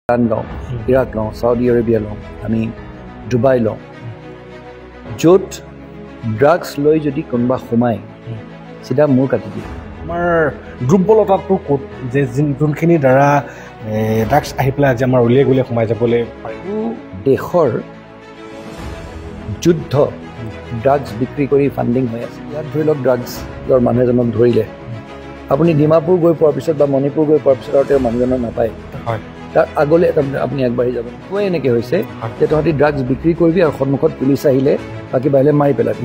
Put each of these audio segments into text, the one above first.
Iran লওঁ, Iraq লওঁ, Saudi Arabia লওঁ, আমি ডুবাই লওঁ, য'ত ড্ৰাগছ লৈ যদি কোনোবা সোমায় চিধা মূৰ কাটি দিয়ে। আমাৰ দুৰ্বলতাটো ক'ত যে যোনখিনি দ্বাৰা ড্ৰাগছ আহি পেলাই আজি আমাৰ উলিয়াই গলিয়াই সোমাই যাবলৈ পাৰে। দেশৰ যুদ্ধ ড্ৰাগছ বিক্ৰী কৰি ফাণ্ডিং হৈ আছে। ইয়াত ধৰি লওক ড্ৰাগছৰ মানুহ এজনক ধৰিলে, আপুনি ডিমাপুৰ গৈ পোৱাৰ পিছত বা মণিপুৰ গৈ পোৱাৰ পিছত আৰু তেওঁ মানুহজনক নাপায়, তাৰ আগলৈ আপুনি আগবাঢ়ি যাব। কৈ এনেকৈ হৈছে যে তহঁতি ড্ৰাগছ বিক্ৰী কৰিবি আৰু সন্মুখত পুলিচ আহিলে বাকী বাহিলে মাৰি পেলাবি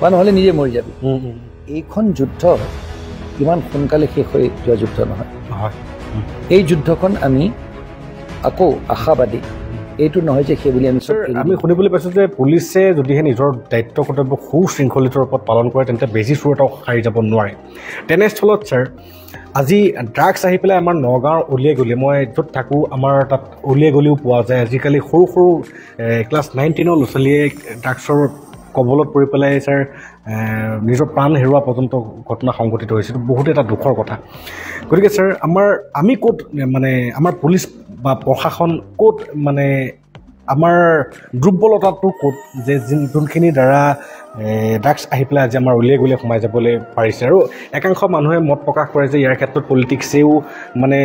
বা নহ'লে নিজে মৰি যাবি। এইখন যুদ্ধ ইমান সোনকালে শেষ হৈ যোৱা যুদ্ধ নহয়। এই যুদ্ধখন আমি আকৌ আশাবাদী, এইটো নহয় যে সেইবুলি আমি চব আমি শুনিবলৈ পাইছোঁ যে পুলিচে যদিহে নিজৰ দায়িত্ব কৰ্তব্য সুশৃংখলিত ৰূপত পালন কৰে তেন্তে বেজি চোৰ এটাও সাৰি যাব নোৱাৰে। তেনেস্থলত ছাৰ আজি ড্ৰাগছ আহি পেলাই আমাৰ নগাঁৱৰ উলিয়াই গলি, মই য'ত থাকোঁ আমাৰ তাত উলিয়াই গলিও পোৱা যায়। আজিকালি সৰু সৰু ক্লাছ 9-10 ল'ৰা ছোৱালীয়ে ড্ৰাগছৰ কবলত পৰি পেলাই ছাৰ নিজৰ প্ৰাণ হেৰুৱা পৰ্যন্ত ঘটনা সংঘটিত হৈছে। এইটো বহুত এটা দুখৰ কথা। গতিকে ছাৰ আমি ক'ত মানে আমাৰ পুলিচ বা প্ৰশাসন ক'ত মানে আমাৰ দুৰ্বলতাটো ক'ত যে যোনখিনি দ্বাৰা ড্ৰাগছ আহি পেলাই আজি আমাৰ উলিয়াই গলিয়াই সোমাই যাবলৈ পাৰিছে। আৰু একাংশ মানুহে মত প্ৰকাশ কৰে যে ইয়াৰ ক্ষেত্ৰত পলিটিক্সেও মানে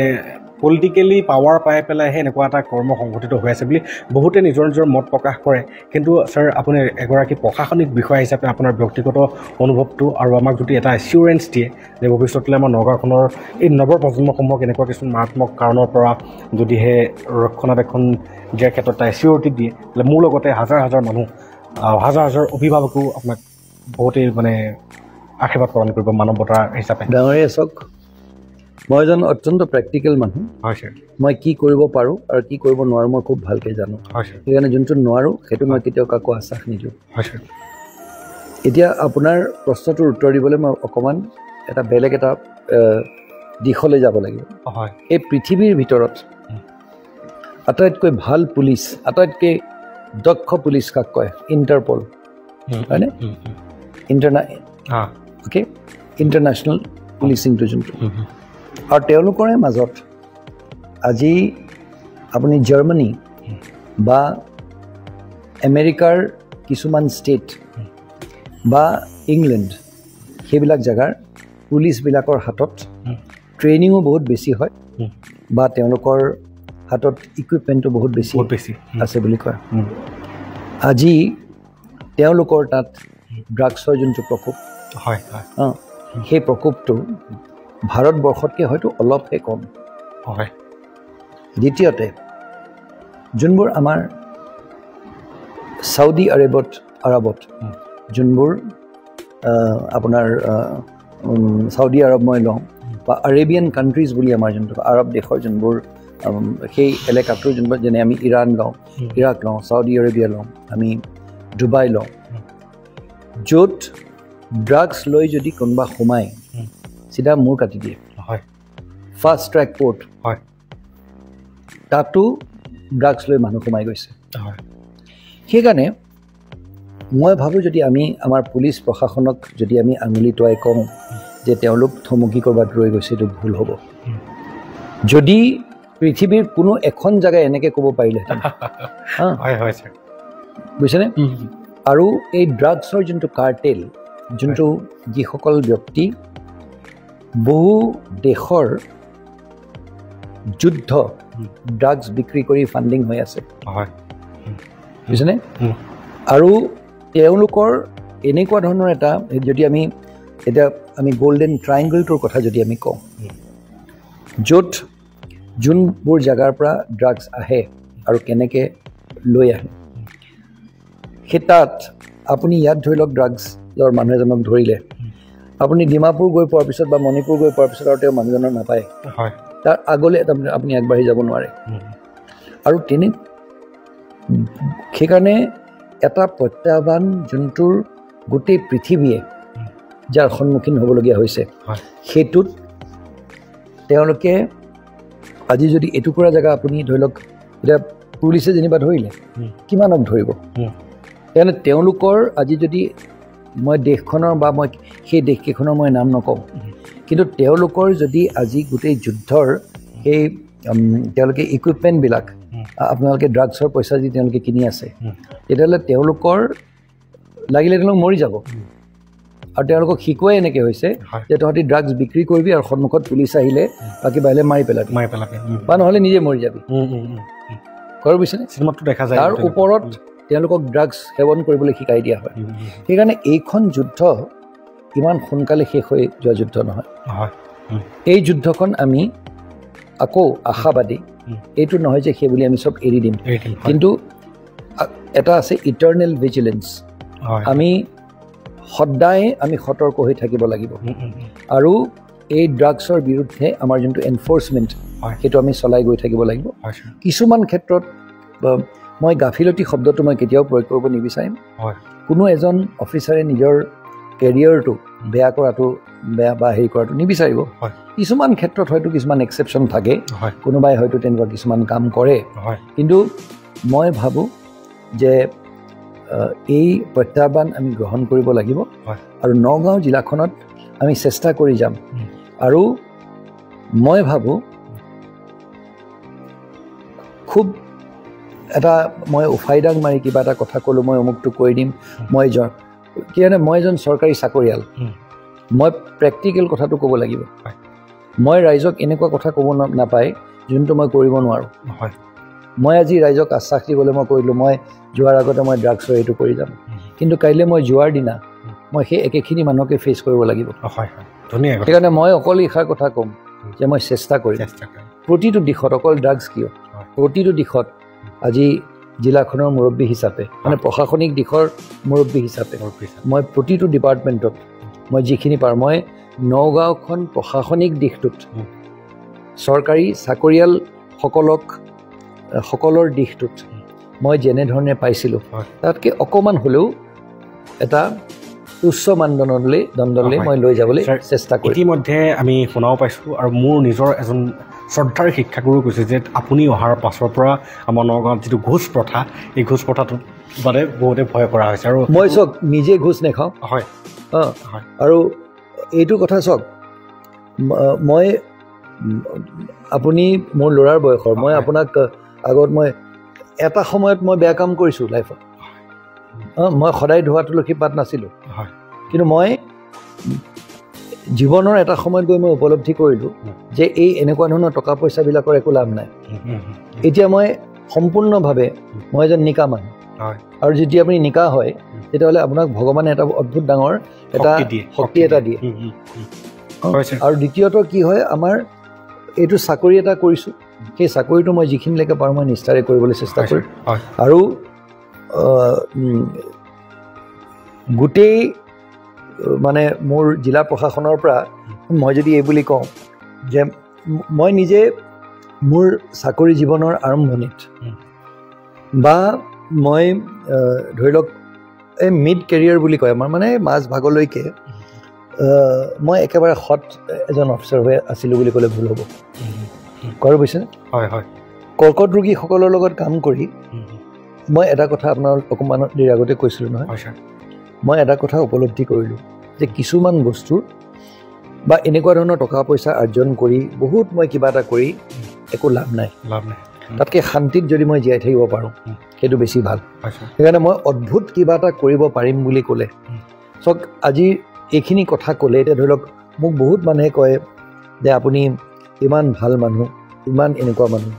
পলিটিকেলি পাৱাৰ পাই পেলাইহে এনেকুৱা এটা কৰ্ম সংঘটিত হৈ আছে বুলি বহুতে নিজৰ নিজৰ মত প্ৰকাশ কৰে। কিন্তু ছাৰ আপুনি এগৰাকী প্ৰশাসনিক বিষয়া হিচাপে আপোনাৰ ব্যক্তিগত অনুভৱটো আৰু আমাক যদি এটা এচিউৰেঞ্চ দিয়ে যে ভৱিষ্যতলৈ আমাৰ নগাঁওখনৰ এই নৱপ্ৰজন্মসমূহক এনেকুৱা কিছুমান মাৰাত্মক কাৰণৰ পৰা যদিহে ৰক্ষণাবেক্ষণ দিয়াৰ ক্ষেত্ৰত এটা এচিউৰিটি দিয়ে, তেতিয়াহ'লে মোৰ লগতে হাজাৰ হাজাৰ মানুহ, হাজাৰ হাজাৰ অভিভাৱকেও আপোনাক বহুতেই মানে আশীৰ্বাদ প্ৰদান কৰিব মানৱতা হিচাপে। ডাঙৰীয়া চাওক, মই এজন অত্যন্ত প্ৰেক্টিকেল মানুহ। হয় ছাৰ। মই কি কৰিব পাৰোঁ আৰু কি কৰিব নোৱাৰোঁ মই খুব ভালকৈ জানো। হয় ছাৰ। সেইকাৰণে যোনটো নোৱাৰোঁ সেইটো মই কেতিয়াও কাকো আশ্বাস নিদিওঁ। হয় ছাৰ। এতিয়া আপোনাৰ প্ৰশ্নটোৰ উত্তৰ দিবলৈ মই অকণমান এটা বেলেগ এটা দিশলৈ যাব লাগিব। হয়। এই পৃথিৱীৰ ভিতৰত আটাইতকৈ ভাল পুলিচ, আটাইতকৈ দক্ষ পুলিচ কাক কয়? ইণ্টাৰপল, হয়নে? ইণ্টাৰনেশ্যনেল পুলিচিংটো যোনটো। আৰু তেওঁলোকৰে মাজত আজি আপুনি জাৰ্মানী বা আমেৰিকাৰ কিছুমান ষ্টেট বা ইংলেণ্ড সেইবিলাক জেগাৰ পুলিচবিলাকৰ হাতত ট্ৰেইনিঙো বহুত বেছি হয় বা তেওঁলোকৰ হাতত ইকুইপমেণ্টটো বহুত বেছি আছে বুলি কয়। আজি তেওঁলোকৰ তাত ড্ৰাগছৰ যোনটো প্ৰকোপ, সেই প্ৰকোপটো ভাৰতবৰ্ষতকৈ হয়তো অলপহে কম। দ্বিতীয়তে যোনবোৰ আমাৰ চাউদি আৰবত যোনবোৰ আপোনাৰ চাউদি আৰব মই লওঁ বা আৰেবিয়ান কাণ্ট্ৰিজ বুলি আমাৰ যোনটো আৰব দেশৰ যোনবোৰ সেই এলেকাটোৰ যোনবোৰ, যেনে আমি ইৰাণ লওঁ, ইৰাক লওঁ, চাউদি আৰবিয়া লওঁ, আমি ডুবাই লওঁ, য'ত ড্ৰাগছ লৈ যদি কোনোবা সোমায় চিধা মূৰ কাটি দিয়ে। ফাষ্ট ট্ৰেক কোৰ্ট, তাতো ড্ৰাগছ লৈ মানুহ সোমাই গৈছে। সেইকাৰণে মই ভাবোঁ যদি আমি আমাৰ পুলিচ প্ৰশাসনক যদি আমি আঙুলি টুৱাই কওঁ যে তেওঁলোক থমকি ক'ৰবাত ৰৈ গৈছে, এইটো ভুল হ'ব। যদি পৃথিৱীৰ কোনো এখন জেগাই এনেকৈ ক'ব পাৰিলেহেঁতেন, বুজিছেনে? আৰু এই ড্ৰাগছৰ যোনটো কাৰ্টেল, যোনটো যিসকল ব্যক্তি বহু দেশৰ যুদ্ধ ড্ৰাগছ বিক্ৰী কৰি ফাণ্ডিং হৈ আছে, বুজিছেনে? আৰু তেওঁলোকৰ এনেকুৱা ধৰণৰ এটা, যদি আমি এতিয়া আমি গল্ডেন ট্ৰাইংগলটোৰ কথা যদি আমি কওঁ, য'ত যোনবোৰ জেগাৰ পৰা ড্ৰাগছ আহে আৰু কেনেকৈ লৈ আহে, সেই তাত আপুনি ইয়াত ধৰি লওক ড্ৰাগছৰ মানুহ এজনক ধৰিলে, আপুনি ডিমাপুৰ গৈ পোৱাৰ পিছত বা মণিপুৰ গৈ পোৱাৰ পিছত আৰু তেওঁ মানুহজনক নাপায়, তাৰ আগলৈ আপুনি আগবাঢ়ি যাব নোৱাৰে। আৰু সেইকাৰণে এটা প্ৰত্যাহ্বান যোনটোৰ গোটেই পৃথিৱীয়ে যাৰ সন্মুখীন হ'বলগীয়া হৈছে, সেইটোত তেওঁলোকে আজি যদি এটুকুৰা জেগা আপুনি ধৰি লওক, এতিয়া পুলিচে যেনিবা ধৰিলে, কিমানক ধৰিব? সেইকাৰণে তেওঁলোকৰ আজি যদি মই দেশখনৰ বা মই সেই দেশকেইখনৰ মই নাম নকওঁ, কিন্তু তেওঁলোকৰ যদি আজি গোটেই যুদ্ধৰ সেই তেওঁলোকে ইকুইপমেণ্টবিলাক আপোনালোকে ড্ৰাগছৰ পইচা দি তেওঁলোকে কিনি আছে তেতিয়াহ'লে তেওঁলোকৰ লাগিলে তেওঁলোক মৰি যাব আৰু তেওঁলোকক শিকোৱাই এনেকৈ হৈছে যে তহঁতি ড্ৰাগছ বিক্ৰী কৰিবি আৰু সন্মুখত পুলিচ আহিলে বাকী বাহিলে মাৰি পেলাবি বা নহ'লে নিজে মৰি যাবি কৰিব বুজিছেনে চিনেমাটো দেখা যায় তাৰ ওপৰত তেওঁলোকক ড্ৰাগছ সেৱন কৰিবলৈ শিকাই দিয়া হয় সেইকাৰণে এইখন যুদ্ধ ইমান সোনকালে শেষ হৈ যোৱা যুদ্ধ নহয় এই যুদ্ধখন আমি আকৌ আশাবাদী এইটো নহয় যে সেই বুলি আমি চব এৰি দিম কিন্তু এটা আছে ইটাৰনেল ভিজিলেন্স আমি সদায় আমি সতৰ্ক হৈ থাকিব লাগিব আৰু এই ড্ৰাগছৰ বিৰুদ্ধে আমাৰ যোনটো এনফৰ্চমেণ্ট সেইটো আমি চলাই গৈ থাকিব লাগিব কিছুমান ক্ষেত্ৰত মই গাফিলতি শব্দটো মই কেতিয়াও প্ৰয়োগ কৰিব নিবিচাৰিম কোনো এজন অফিচাৰে নিজৰ কেৰিয়াৰটো বেয়া কৰাটো বেয়া বা হেৰি কৰাটো নিবিচাৰিব কিছুমান ক্ষেত্ৰত হয়তো কিছুমান এক্সেপশ্যন থাকে কোনোবাই হয়তো তেনেকুৱা কিছুমান কাম কৰে কিন্তু মই ভাবোঁ যে এই প্ৰত্যাহ্বান আমি গ্ৰহণ কৰিব লাগিব আৰু নগাঁও জিলাখনত আমি চেষ্টা কৰি যাম আৰু মই ভাবোঁ খুব এটা মই উফাইডাং মাৰি কিবা এটা কথা ক'লোঁ মই অমুকটো কৈ দিম মই কিয়নো মই এজন চৰকাৰী চাকৰিয়াল মই প্ৰেক্টিকেল কথাটো ক'ব লাগিব মই ৰাইজক এনেকুৱা কথা ক'ব নাপায় যোনটো মই কৰিব নোৱাৰোঁ মই আজি ৰাইজক আশ্বাস দিবলৈ মই কৰিলোঁ মই যোৱাৰ আগতে মই ড্ৰাগছৰ এইটো কৰি যাম কিন্তু কাইলৈ মই যোৱাৰ দিনা মই সেই একেখিনি মানুহকে ফেচ কৰিব লাগিব সেইকাৰণে মই অকল এষাৰ কথা ক'ম যে মই চেষ্টা কৰিম প্ৰতিটো দিশত অকল ড্ৰাগছ কিয় প্ৰতিটো দিশত আজি জিলাখনৰ মুৰব্বী হিচাপে মানে প্ৰশাসনিক দিশৰ মুৰব্বী হিচাপে মই প্ৰতিটো ডিপাৰ্টমেণ্টত মই যিখিনি পাৰোঁ মই নগাঁওখন প্ৰশাসনিক দিশটোত চৰকাৰী চাকৰিয়ালসকলৰ দিশটোত মই যেনেধৰণে পাইছিলোঁ তাতকৈ অকণমান হ'লেও এটা উচ্চ মানদণ্ডলৈ মই লৈ যাবলৈ চেষ্টা কৰিম ইতিমধ্যে আমি শুনাও পাইছোঁ আৰু মোৰ নিজৰ এজন শ্ৰদ্ধাৰ শিক্ষাগুৰু কৈছে যে আপুনি অহাৰ পাছৰ পৰা আমাৰ নগাঁৱত যিটো ঘোষ প্ৰথা এই ঘোষ প্ৰথাটো মানে বহুতে ভয় কৰা হৈছে আৰু মই চাওক নিজে ঘোষ নেখাওঁ হয় আৰু এইটো কথা চাওক মই আপুনি মোৰ ল'ৰাৰ বয়সৰ মই আপোনাক আগত মই এটা সময়ত মই বেয়া কাম কৰিছোঁ লাইফত মই সদায় ধোৱা তুলসী পাত নাছিলোঁ কিন্তু মই জীৱনৰ এটা সময়ত গৈ মই উপলব্ধি কৰিলোঁ যে এই এনেকুৱা ধৰণৰ টকা পইচাবিলাকৰ একো লাভ নাই এতিয়া মই সম্পূৰ্ণভাৱে মই এজন নিকা মানুহ আৰু যেতিয়া আপুনি নিকা হয় তেতিয়াহ'লে আপোনাক ভগৱানে এটা অদ্ভুত ডাঙৰ এটা শক্তি এটা দিয়ে আৰু দ্বিতীয়তে কি হয় আমাৰ এইটো চাকৰি এটা কৰিছোঁ সেই চাকৰিটো মই যিখিনিলৈকে পাৰোঁ মই নিষ্ঠাৰে কৰিবলৈ চেষ্টা কৰিম আৰু গোটেই মানে মোৰ জিলা প্ৰশাসনৰ পৰা মই যদি এই বুলি কওঁ যে মই নিজে মোৰ চাকৰি জীৱনৰ আৰম্ভণিত বা মই ধৰি লওক এই মিড কেৰিয়াৰ বুলি কয় আমাৰ মানে মাজ ভাগলৈকে মই একেবাৰে সৎ এজন অফিচাৰ হৈ আছিলোঁ বুলি ক'লে ভুল হ'ব কৰিব বুজিছেনে কৰ্কট ৰোগীসকলৰ লগত কাম কৰি মই এটা কথা আপোনাৰ অকণমান দেৰি আগতে কৈছিলোঁ নহয় মই এটা কথা উপলব্ধি কৰিলোঁ যে কিছুমান বস্তুৰ বা এনেকুৱা ধৰণৰ টকা পইচা আৰ্জন কৰি বহুত মই কিবা এটা কৰি একো লাভ নাই তাতকৈ শান্তিত যদি মই জীয়াই থাকিব পাৰোঁ সেইটো বেছি ভাল সেইকাৰণে মই অদ্ভুত কিবা এটা কৰিব পাৰিম বুলি ক'লে চাওক আজি এইখিনি কথা ক'লে এতিয়া ধৰি লওক মোক বহুত মানুহে কয় যে আপুনি ইমান ভাল মানুহ ইমান এনেকুৱা মানুহ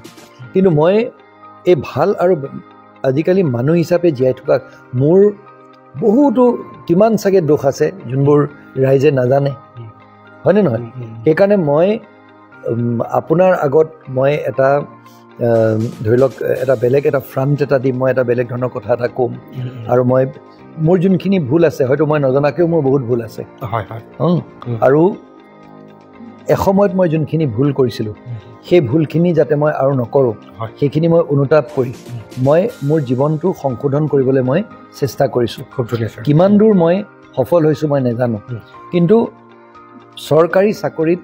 কিন্তু মই এই ভাল আৰু আজিকালি মানুহ হিচাপে জীয়াই থকা মোৰ বহুতো কিমান চাগে দোষ আছে যোনবোৰ ৰাইজে নাজানে হয়নে নহয় সেইকাৰণে মই আপোনাৰ আগত মই এটা ধৰি লওক এটা বেলেগ এটা ফ্ৰণ্ট এটা দিম মই এটা বেলেগ ধৰণৰ কথা এটা ক'ম আৰু মই মোৰ যোনখিনি ভুল আছে হয়তো মই নজনাকৈও মোৰ বহুত ভুল আছে আৰু এসময়ত মই যোনখিনি ভুল কৰিছিলোঁ সেই ভুলখিনি যাতে মই আৰু নকৰোঁ সেইখিনি মই অনুতাপ কৰি মই মোৰ জীৱনটো সংশোধন কৰিবলৈ মই চেষ্টা কৰিছোঁ কিমান দূৰ মই সফল হৈছোঁ মই নাজানো কিন্তু চৰকাৰী চাকৰিত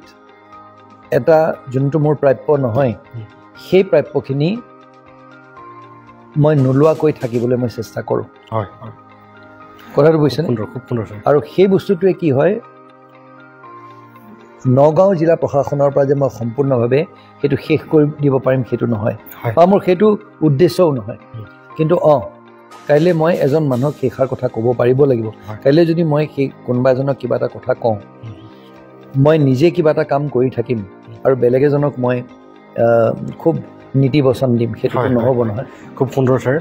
এটা যোনটো মোৰ প্ৰাপ্য নহয় সেই প্ৰাপ্যখিনি মই নোলোৱাকৈ থাকিবলৈ মই চেষ্টা কৰোঁ কথাটো বুজিছেনে আৰু সেই বস্তুটোৱে কি হয় নগাঁও জিলা প্ৰশাসনৰ পৰা যে মই সম্পূৰ্ণভাৱে সেইটো শেষ কৰি দিব পাৰিম সেইটো নহয় বা মোৰ সেইটো উদ্দেশ্যও নহয় কিন্তু কাইলৈ মই এজন মানুহক সেইষাৰ কথা ক'ব পাৰিব লাগিব কাইলৈ যদি মই সেই কোনোবা এজনক কিবা এটা কথা কওঁ মই নিজে কিবা এটা কাম কৰি থাকিম আৰু বেলেগ এজনক মই খুব নীতি বচন দিম সেইটো নহ'ব নহয় খুব সুন্দৰ ছাৰ